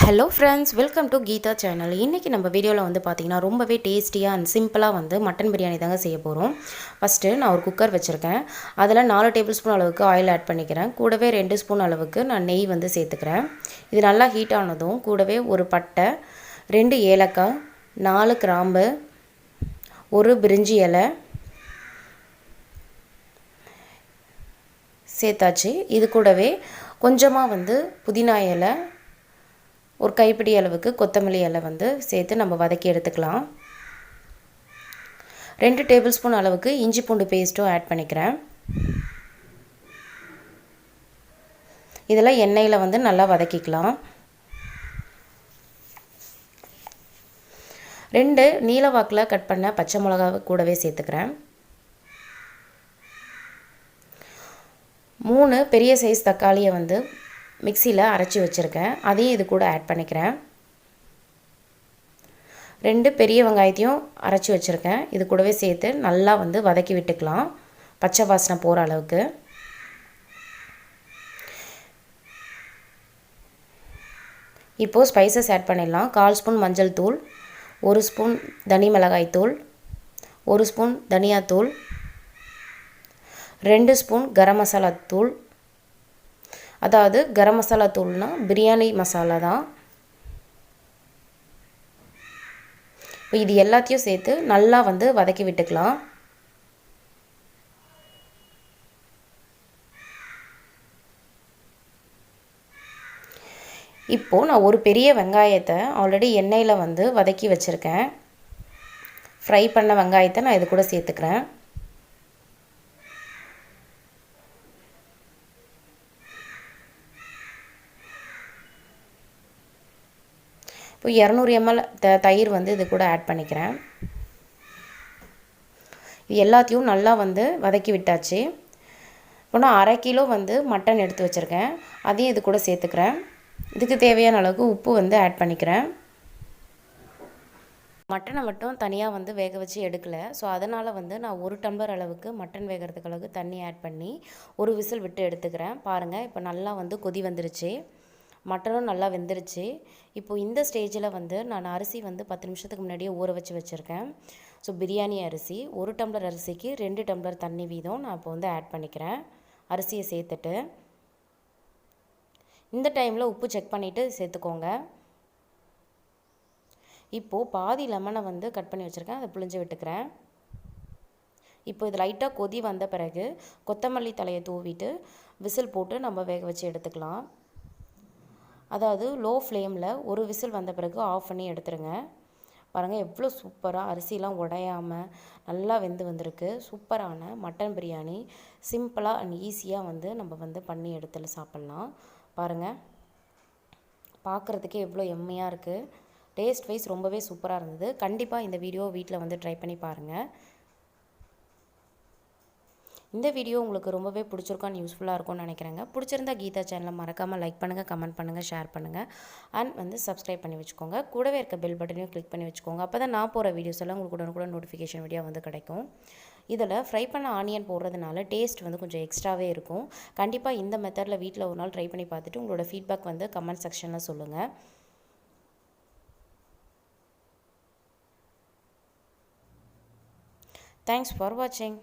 Hello friends, welcome to Geetha channel. இன்னைக்கு நம்ம வீடியோல வந்து பாத்தீங்கன்னா ரொம்பவே டேஸ்டியா and சிம்பிளா வந்து மட்டன் பிரியாணி தாங்க செய்ய போறோம். ஃபர்ஸ்ட் நான் ஒரு குக்கர் வச்சிருக்கேன். அதுல 4 டேபிள்ஸ்பூன் அளவுக்கு ஆயில் ஆட் பண்ணிக்கிறேன். கூடவே 2 ஸ்பூன் அளவுக்கு நான் நெய் வந்து சேர்த்துக்கிறேன். இது நல்லா ஹீட் ஆனதும் கூடவே ஒரு பட்டை, 2 ஏலக்காய், 4 கிராம்பு, ஒரு பிரிஞ்சி இலை சேர்த்தாச்சு. இது கூடவே கொஞ்சமா வந்து புதினா இலை, ஒரு கைப்பிடி அளவுக்கு கொத்தமல்லி இலை வந்து சேர்த்து நம்ம வதக்கி எடுத்துக்கலாம். 2 டேபிள்ஸ்பூன் அளவுக்கு இஞ்சி பூண்டு பேஸ்ட்டும் ஆட் பண்ணிக்கிறேன். இதெல்லாம் எண்ணெயில் வந்து நல்லா வதக்கிக்கலாம். 2 நீல வாக்கில் கட் பண்ண பச்சை மிளகாய் கூடவே சேர்த்துக்கிறேன். 3 பெரிய சைஸ் தக்காளியை வந்து மிக்சியில் அரைச்சி வச்சுருக்கேன். அதையும் இது கூட ஆட் பண்ணிக்கிறேன். 2 பெரிய வெங்காயத்தையும் அரைச்சி வச்சுருக்கேன். இது கூடவே சேர்த்து நல்லா வந்து வதக்கி விட்டுக்கலாம், பச்சை வாசனை போகிற அளவுக்கு. இப்போது ஸ்பைசஸ் ஆட் பண்ணிடலாம். 1/4 ஸ்பூன் மஞ்சள் தூள், 1 ஸ்பூன் தனி மிளகாய் தூள், 1 ஸ்பூன் தனியாத்தூள், 2 ஸ்பூன் கரம் மசாலா தூள். அதாவது கரம் மசாலா தூள்னா பிரியாணி மசாலா தான். இது எல்லாத்தையும் சேர்த்து நல்லா வந்து வதக்கி விட்டுக்கலாம். இப்போது நான் ஒரு பெரிய வெங்காயத்தை ஆல்ரெடி எண்ணெயில் வந்து வதக்கி வச்சுருக்கேன். ஃப்ரை பண்ண வெங்காயத்தை நான் இது கூட சேர்த்துக்கிறேன். இப்போ 200 ml தயிர் வந்து இது கூட ஆட் பண்ணிக்கிறேன். இது எல்லாத்தையும் நல்லா வந்து வதக்கி விட்டாச்சு. இப்போ நான் 1/2 கிலோ வந்து மட்டன் எடுத்து வச்சுருக்கேன். அதையும் இது கூட சேர்த்துக்கிறேன். இதுக்கு தேவையான அளவுக்கு உப்பு வந்து ஆட் பண்ணிக்கிறேன். மட்டனை மட்டும் தனியாக வந்து வேக வச்சு எடுக்கலை. ஸோ அதனால் வந்து நான் 1 டம்ளர் அளவுக்கு மட்டன் வேகிறதுக்கு அளவுக்கு தண்ணி ஆட் பண்ணி ஒரு விசில் விட்டு எடுத்துக்கிறேன். பாருங்கள், இப்போ நல்லா வந்து கொதி வந்துருச்சு. மட்டனும் நல்லா வெந்துருச்சு. இப்போ இந்த ஸ்டேஜில் வந்து நான் அரிசி வந்து 10 நிமிஷத்துக்கு முன்னாடியே ஊற வச்சுருக்கேன். ஸோ பிரியாணி அரிசி 1 டம்ளர் அரிசிக்கு 2 டம்ளர் தண்ணி வீதம் நான் இப்போ வந்து ஆட் பண்ணிக்கிறேன். அரிசியை சேர்த்துட்டு இந்த டைமில் உப்பு செக் பண்ணிவிட்டு சேர்த்துக்கோங்க. இப்போது பாதி லெமனை வந்து கட் பண்ணி வச்சுருக்கேன், அதை புழிஞ்சு விட்டுக்கிறேன். இப்போ இது லைட்டாக கொதி வந்த பிறகு கொத்தமல்லி தலையை தூவிட்டு விசில் போட்டு நம்ம வேக வச்சு எடுத்துக்கலாம். அதாவது லோ ஃப்ளேமில் ஒரு விசில் வந்த பிறகு ஆஃப் பண்ணி எடுத்துருங்க. பாருங்கள், எவ்வளோ சூப்பராக அரிசிலாம் உடையாமல் நல்லா வெந்து வந்திருக்கு. சூப்பரான மட்டன் பிரியாணி சிம்பிளாக அண்ட் ஈஸியாக வந்து நம்ம வந்து பண்ணி எடுத்து சாப்பிட்லாம். பாருங்கள், பார்க்குறதுக்கே எவ்வளோ எம்மையாக இருக்குது. டேஸ்ட் வைஸ் ரொம்பவே சூப்பராக இருந்தது. கண்டிப்பாக இந்த வீடியோ வீட்டில் வந்து ட்ரை பண்ணி பாருங்கள். இந்த வீடியோ உங்களுக்கு ரொம்பவே பிடிச்சிருக்கான்னு யூஸ்ஃபுல்லாக இருக்கும்னு நினைக்கிறேங்க. பிடிச்சிருந்தா கீதா சேனலை மறக்காமல் லைக் பண்ணுங்கள், கமெண்ட் பண்ணுங்கள், ஷேர் பண்ணுங்கள் அண்ட் வந்து சப்ஸ்கிரைப் பண்ணி வச்சுக்கோங்க. கூடவே இருக்க பெல் பட்டனையும் கிளிக் பண்ணி வச்சுக்கோங்க. அப்போ தான் நான் போகிற வீடியோஸ் எல்லாம் உங்களுக்கு கூட நோட்டிஃபிகேஷன் வீடியோ வந்து கிடைக்கும். இதில் ஃப்ரை பண்ண ஆனியன் போடுறதுனால டேஸ்ட் வந்து கொஞ்சம் எக்ஸ்ட்ராவே இருக்கும். கண்டிப்பாக இந்த மெத்தடில் வீட்டில் ஒரு நாள் ட்ரை பண்ணி பார்த்துட்டு உங்களோட ஃபீட்பேக் வந்து கமெண்ட் செக்ஷனில் சொல்லுங்கள். தேங்க்ஸ் ஃபார் வாட்சிங்.